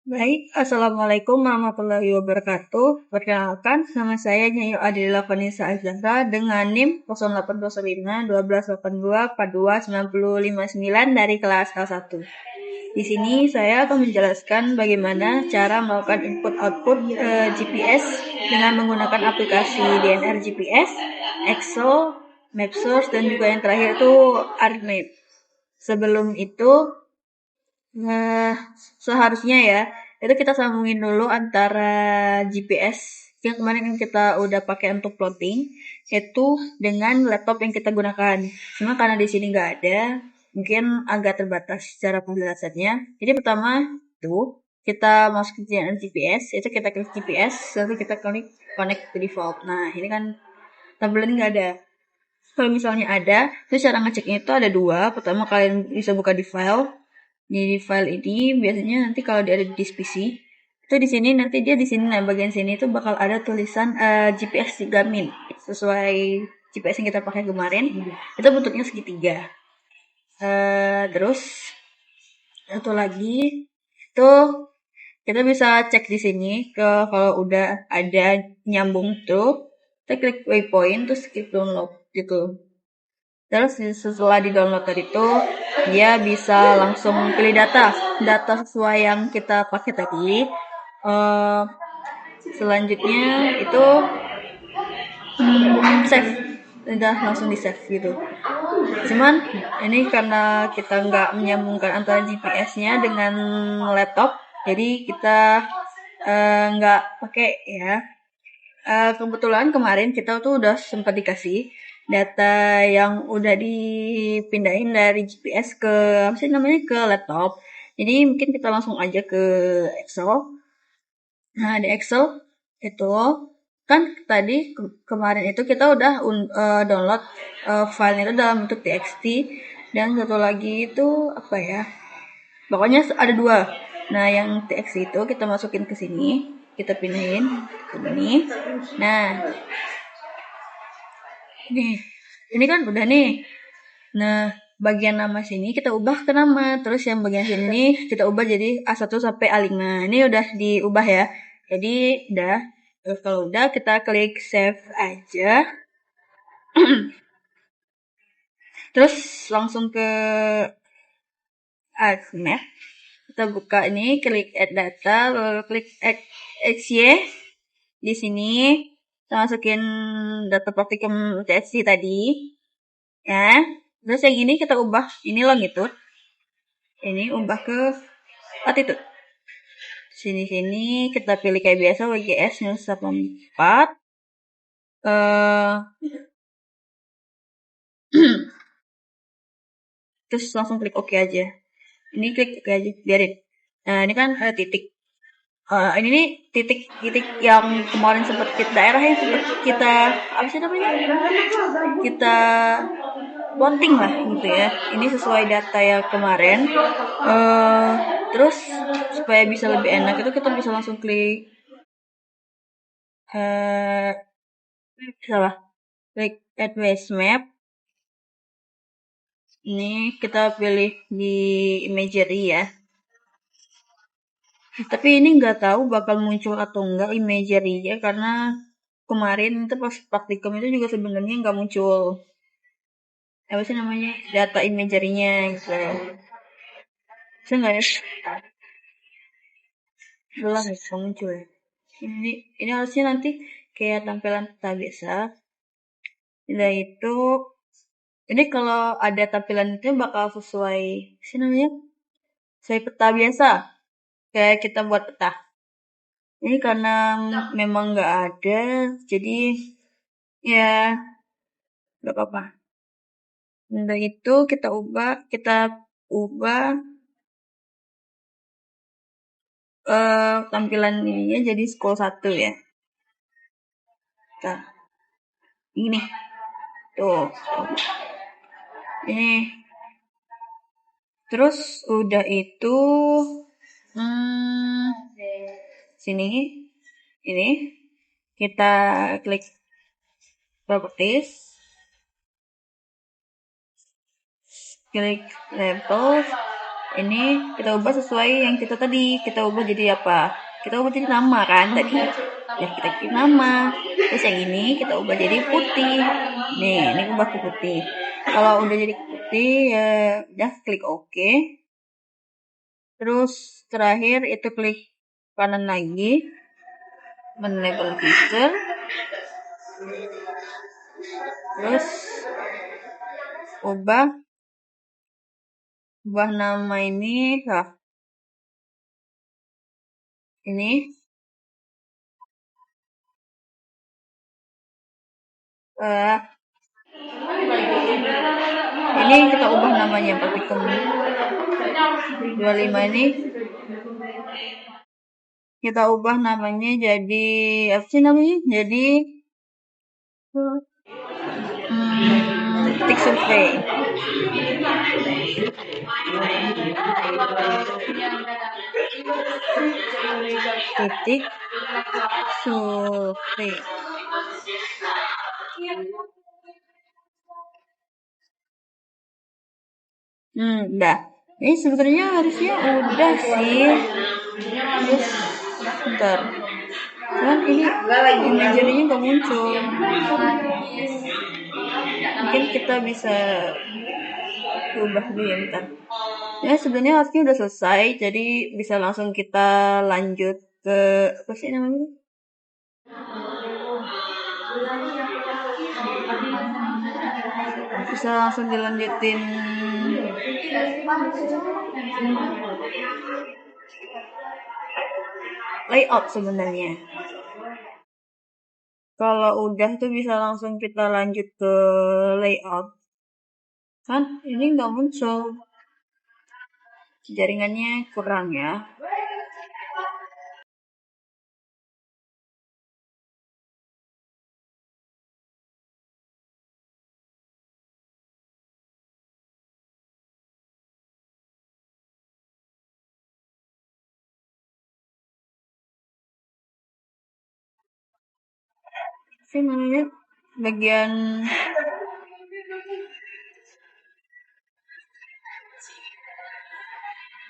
Baik, Assalamualaikum warahmatullahi wabarakatuh. Perkenalkan, nama saya Nyayo Adila Vanessa Azahra dengan NIM 0815-1282-42-9059 dari kelas L1. Di sini saya akan menjelaskan bagaimana cara melakukan input-output GPS dengan menggunakan aplikasi DNR GPS, Excel, MapSource, dan juga yang terakhir itu ArcMap. Sebelum itu, Nah, seharusnya ya, itu kita sambungin dulu antara GPS yang kemarin yang kita udah pakai untuk plotting itu dengan laptop yang kita gunakan. Cuma karena di sini nggak ada, mungkin agak terbatas secara penjelasannya. Jadi pertama tuh kita masuk ke GPS, itu kita klik GPS, lalu kita klik connect to default. Nah, ini kan tampilan nggak ada. Kalau misalnya ada, terus cara ngeceknya itu ada dua. Pertama kalian bisa buka di file, di file ini biasanya nanti kalau dia ada di disk PC itu di sini nanti dia di sini nah bagian sini itu bakal ada tulisan GPS 3 min sesuai GPS yang kita pakai kemarin itu bentuknya segitiga. Terus satu lagi itu kita bisa cek di sini ke kalau udah ada nyambung tuh kita klik waypoint terus klik download gitu. Terus setelah di-download tadi itu, dia bisa langsung pilih data sesuai yang kita pakai tadi. Uh, Selanjutnya itu save, udah langsung di save gitu. Cuman ini karena kita nggak menyambungkan antara GPS-nya dengan laptop, jadi kita nggak pakai ya. Kebetulan kemarin kita tuh udah sempat dikasih data yang udah dipindahin dari GPS ke apa sih namanya ke laptop. Jadi mungkin kita langsung aja ke Excel. Nah di Excel itu kan tadi kemarin itu kita udah download file itu dalam bentuk TXT dan satu lagi itu apa ya? Pokoknya ada dua. Nah, yang TXT itu kita masukin ke sini, kita pindahin ke sini. Nah, ini kan udah nih. Nah, bagian nama sini kita ubah ke nama. Terus yang bagian sini kita ubah jadi A1 sampai A5. Ini udah diubah ya. Jadi udah. Terus kalau udah kita klik save aja. Terus langsung ke ArcMap. Kita buka ini, klik add data, lalu klik add XY. Di sini kita masukin data praktikum TSC tadi. Ya. Terus yang ini kita ubah, ini longitude. Ini ubah ke latitude. Sini-sini kita pilih kayak biasa WGS 184. Terus langsung klik OK aja. Ini klik OK aja, biarin. Nah, ini kan titik. Ini nih titik yang kemarin sempat kita daerah yang sempat kita apa sih namanya? Kita plotting lah gitu ya. Ini sesuai data yang kemarin. Terus supaya bisa lebih enak itu kita bisa langsung klik klik advanced map. Ini kita pilih di imagery ya. Tapi ini nggak tahu bakal muncul atau enggak imagery-nya karena kemarin itu pas praktikum itu juga sebenarnya nggak muncul apa sih namanya data imagery-nya gitu. Bisa nggak ya? Belum bisa muncul ya. Ini harusnya nanti kayak tampilan peta biasa. Udah itu ini kalau ada tampilan itu bakal sesuai sih namanya sesuai peta biasa kayak kita buat peta. Ini karena memang nggak ada, jadi ya nggak apa-apa. Udah itu kita ubah tampilan ininya jadi scroll 1 ya. Nah, ini tuh. Ini. Terus udah itu sini ini kita klik properties, klik labels, Ini kita ubah sesuai yang kita tadi. Kita ubah jadi apa? Kita ubah jadi nama kan tadi. Ya kita bikin nama. Terus yang ini kita ubah jadi putih. Nih, ini ubah ke putih. Kalau udah jadi putih ya udah klik OK. Terus terakhir itu klik kanan lagi. Men-label feature. Terus ubah nama ini ini ini kita ubah namanya Partikum 25 ini kita ubah namanya jadi apa sih namanya? Jadi titik survei. Titik survei. Udah. Ini sebenarnya harusnya udah sih. Terus bentar. Cuman ini jadinya nggak muncul. Mungkin kita bisa ubah dulu ya bentar. Ya sebenarnya harusnya udah selesai, jadi bisa langsung kita lanjut ke apa sih namanya? Bisa langsung dilanjutin layout sebenarnya. Kalau udah tuh bisa langsung kita lanjut ke layout. Kan ini nggak muncul. Jaringannya kurang ya. Sih namanya bagian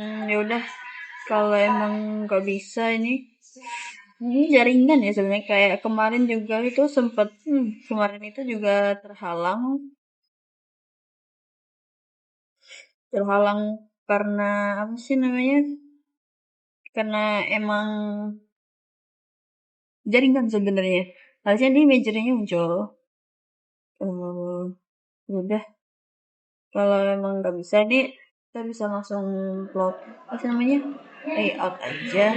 ya udah kalau emang nggak bisa ini jaringan ya sebenarnya kayak kemarin juga itu sempat kemarin itu juga terhalang karena apa sih namanya, karena emang jaringan sebenarnya harusnya di majornya muncul. Udah kalau emang nggak bisa nih kita bisa langsung plot apa sih namanya layout aja.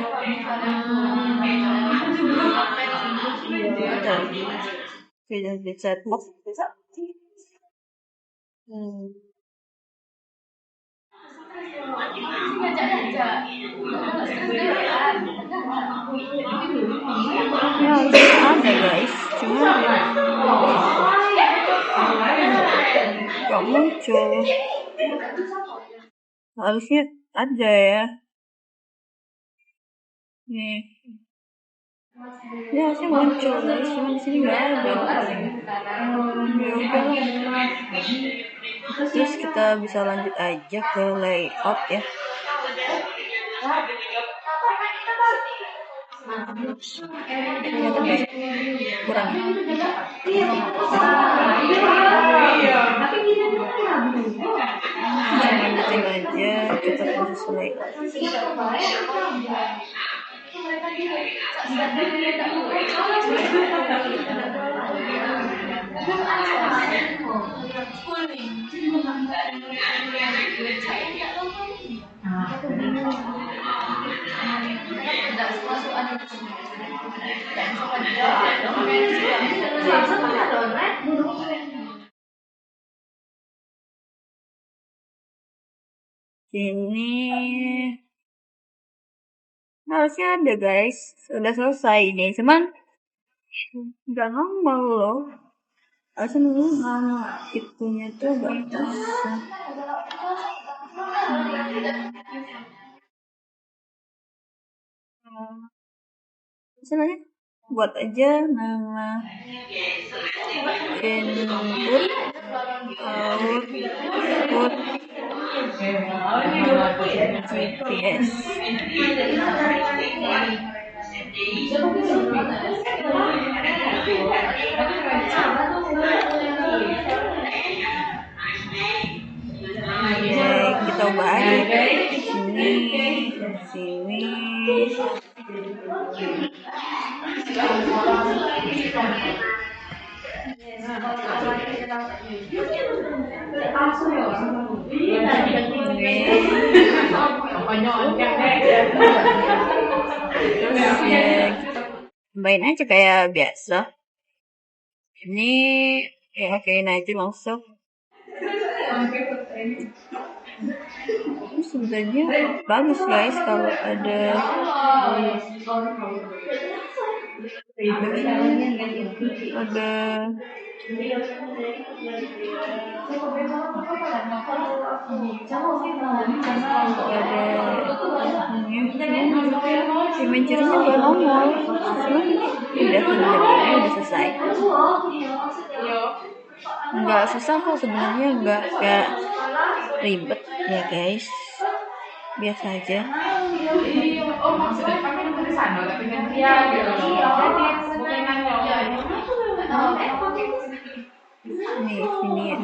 Tidak bisa ya harusnya ada guys, cuma nggak muncul. Harusnya ada ya. Nih. Ya harusnya muncul guys, cuma di sini nggak ada. Ya udahlah. Terus kita bisa lanjut aja ke layout ya. Kurang. Lanjutin aja kita proses layout. Ini harusnya ada guys, udah selesai nih, cuman nggak normal loh. Harusnya dulu nama itunya tuh nggak bisa. Misalnya buat aja nama input output GPS. Oke, kita ubah aja sini. Terus ya tambahin aja kayak biasa. Ini ya okein aja langsung. Ini sebenarnya bagus guys kalau ada imagery-nya gak nongol, cuman ini udah selesai. Nggak susah kok sebenarnya, nggak ribet ya guys, biasa aja. Nih sini ya.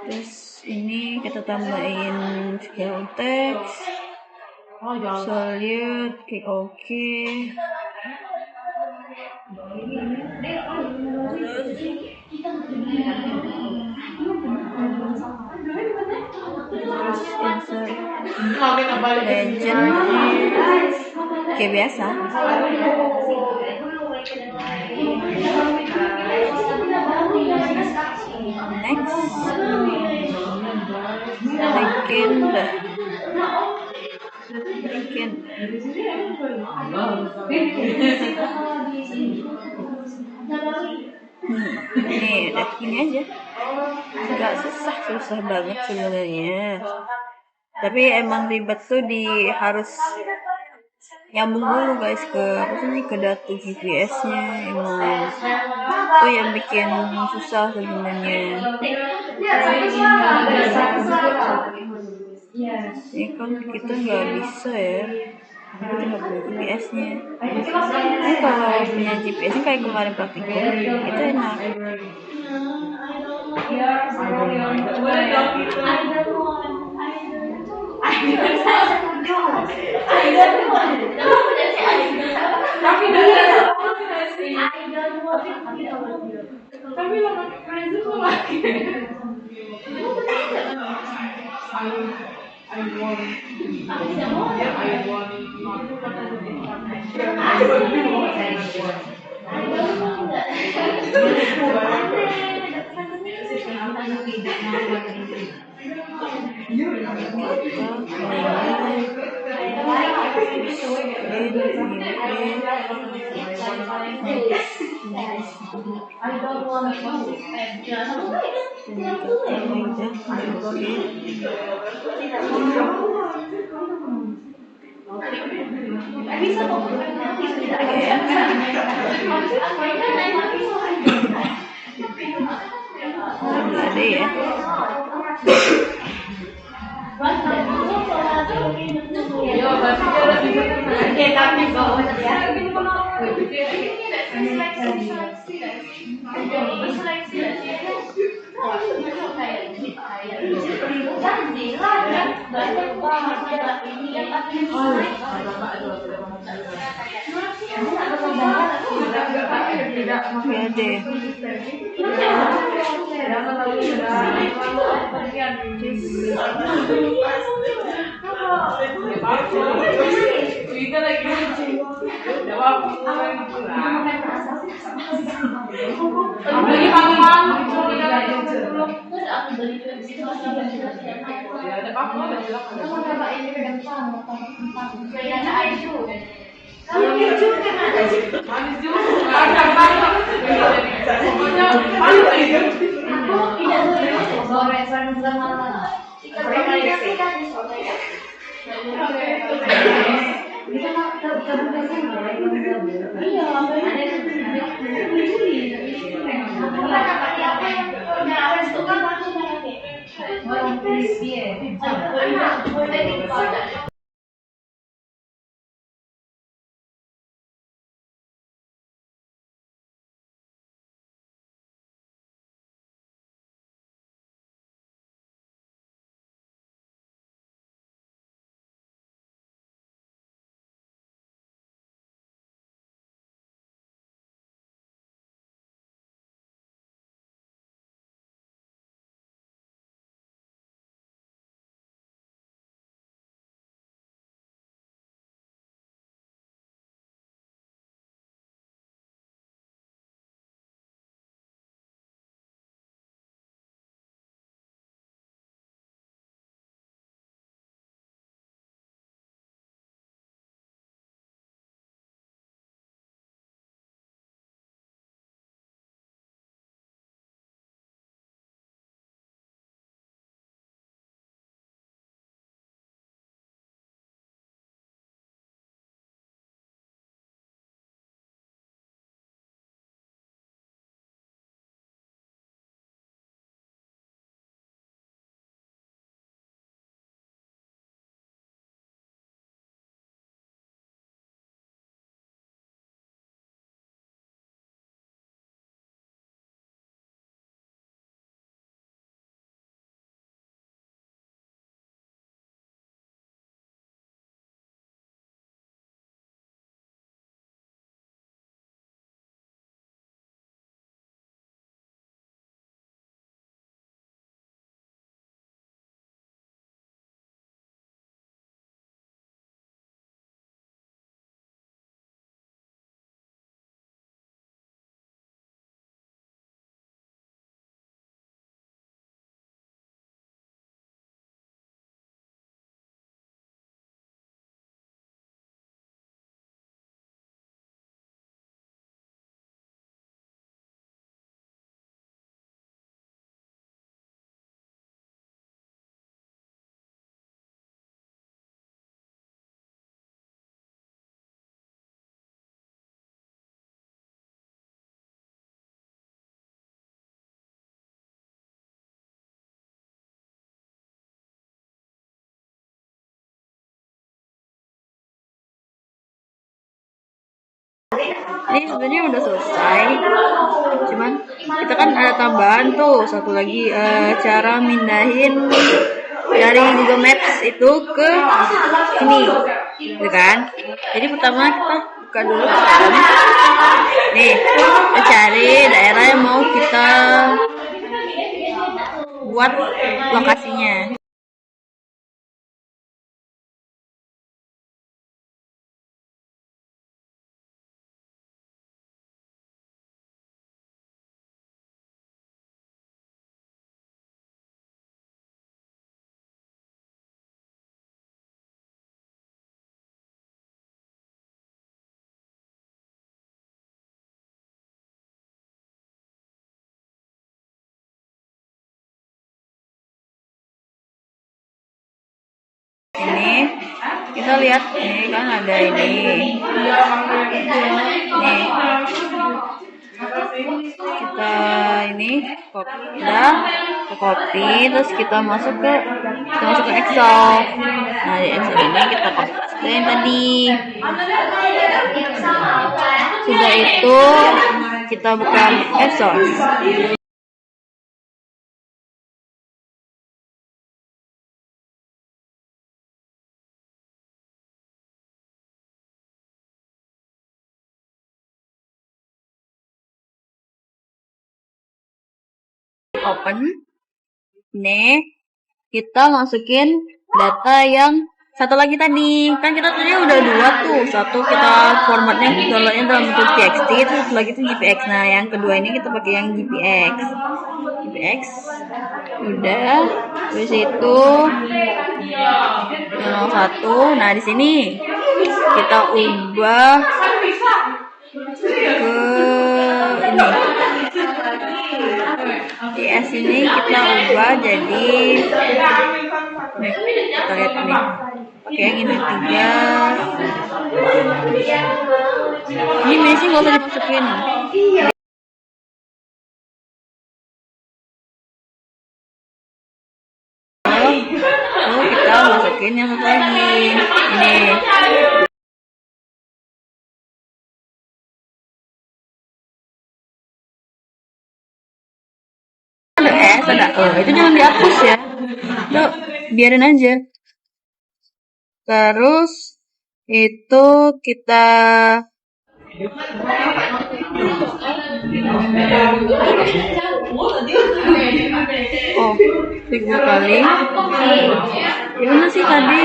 Terus ini kita tambahin scale text, solid, klik OK. Terus insert legend kayak biasa. Next, bikin nih udah gini aja, nggak susah banget sebenarnya, tapi emang ribet tuh harus nyambung dulu guys ke data GPS-nya, emang tuh yang bikin susah sebenarnya. Ini kan kita nggak bisa ya, kita nggak punya GPS-nya. Ini kalau punya GPS-nya kayak kemarin praktikum itu enak. Ada ya. Ini sebenarnya udah selesai, cuman kita kan ada tambahan tuh satu lagi, cara mindahin dari Google Maps itu ke ini, gitu kan? Jadi pertama kita buka dulu kan, nih kita cari daerah yang mau kita buat lokasinya. Ini kita lihat, ini kan ada ini, nih kita ini copy, terus kita masuk ke Excel. Nah di Excel ini kita paste yang tadi. Sudah itu kita buka Excel. Open. Nih kita masukin data yang satu lagi tadi. Kan kita tadi udah dua tuh, satu kita formatnya downloadnya dalam bentuk txt, terus lagi itu GPX. Nah yang kedua ini kita pakai yang GPX udah. Terus itu yang satu. Nah di sini kita ubah ke ini, DS ini kita ubah jadi nih, kita lihat nih pakai yang ini 3. Ini Messi nggak usah dimasukin. masukin yang satu lagi. Ini. Ada S, ada E. Itu jangan dihapus ya. Itu biarin aja. Terus itu kita klik 2 kali. Gimana sih tadi?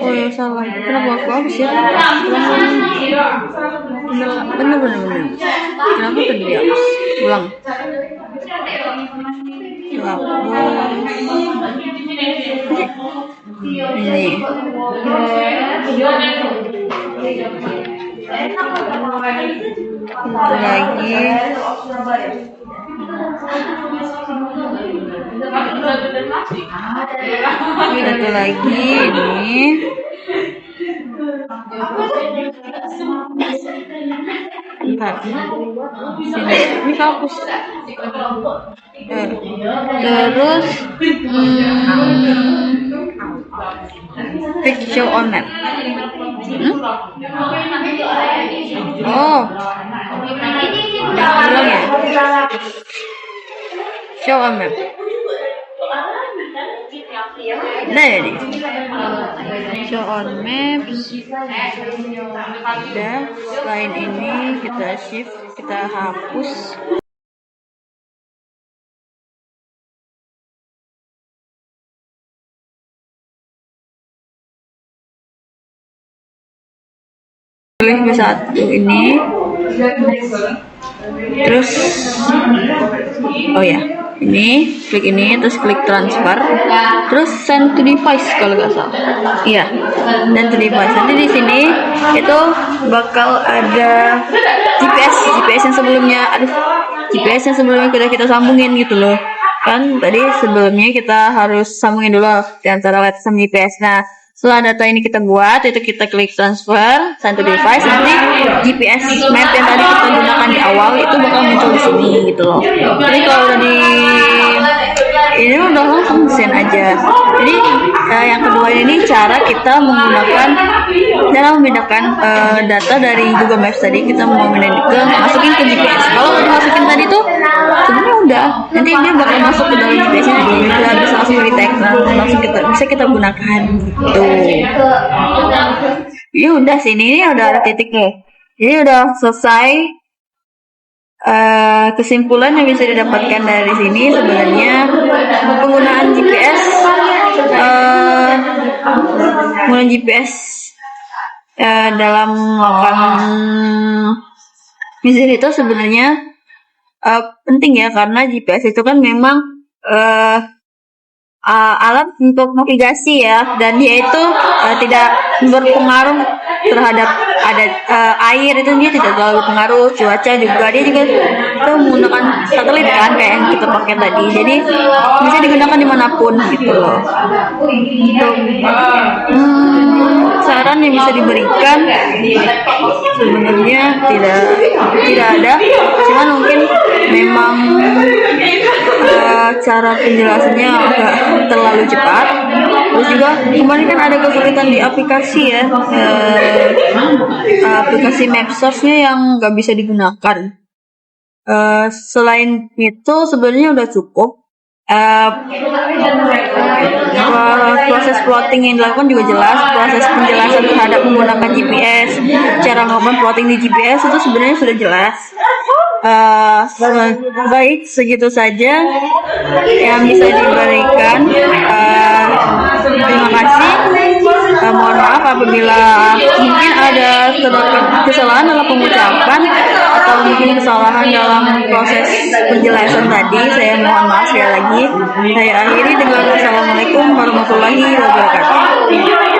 Oh ya salah. Kenapa aku habis ya? Bener. Kenapa tadi dihapus? Ulang. Ini. Satu lagi. Satu lagi ini. Bentar. Sini. Ini hapus. Terus klik show on map. Oh, ulang ya. Show on map. Nah jadi show on maps. Udah, selain ini kita shift, kita hapus. Pilih satu ini, terus oh ya ini klik ini, terus klik transfer, terus send to device kalau nggak salah. Iya, send to device. Nanti di sini itu bakal ada GPS yang sebelumnya, GPS yang sebelumnya kita sambungin gitu loh. Kan tadi sebelumnya kita harus sambungin dulu di antara laptop sama GPS. Nah, setelah data ini kita buat, itu kita klik transfer, send to device, nanti GPS map yang tadi kita gunakan di awal itu bakal muncul di sini gitu loh. Jadi kalau udah ini udah langsung send aja. Jadi yang kedua ini cara kita memindahkan data dari Google Maps tadi, kita mau masukin ke GPS. Kalau udah masukin tadi tuh sebenarnya udah, nanti dia bakal masuk ke dalam GPS nya, kita bisa langsung retake, langsung bisa kita gunakan gitu. Ini udah sini, ini udah ada titiknya. Ini udah selesai. Kesimpulan yang bisa didapatkan dari sini sebenarnya penggunaan GPS dalam melakukan misi itu sebenarnya penting ya, karena GPS itu kan memang alat untuk navigasi ya, dan dia itu tidak berpengaruh terhadap air, itu dia tidak terlalu pengaruh, cuaca juga, dia juga itu menggunakan satelit kan kayak yang kita pakai tadi, jadi bisa digunakan dimanapun gitu loh. Saran yang bisa diberikan sebenarnya tidak ada, cuman mungkin memang cara penjelasannya agak terlalu cepat. Terus juga kemarin kan ada kesulitan di aplikasi ya, aplikasi MapSource-nya yang nggak bisa digunakan. Selain itu sebenarnya udah cukup. Proses plotting yang dilakukan juga jelas, proses penjelasan terhadap menggunakan GPS, cara melakukan plotting di GPS itu sebenarnya sudah jelas. Baik, segitu saja yang bisa diberikan. Terima kasih. Mohon maaf apabila mungkin ada kesalahan dalam pengucapan atau mungkin kesalahan dalam proses penjelasan tadi. Saya mohon maaf sekali lagi. Saya akhiri dengan wassalamualaikum warahmatullahi wabarakatuh.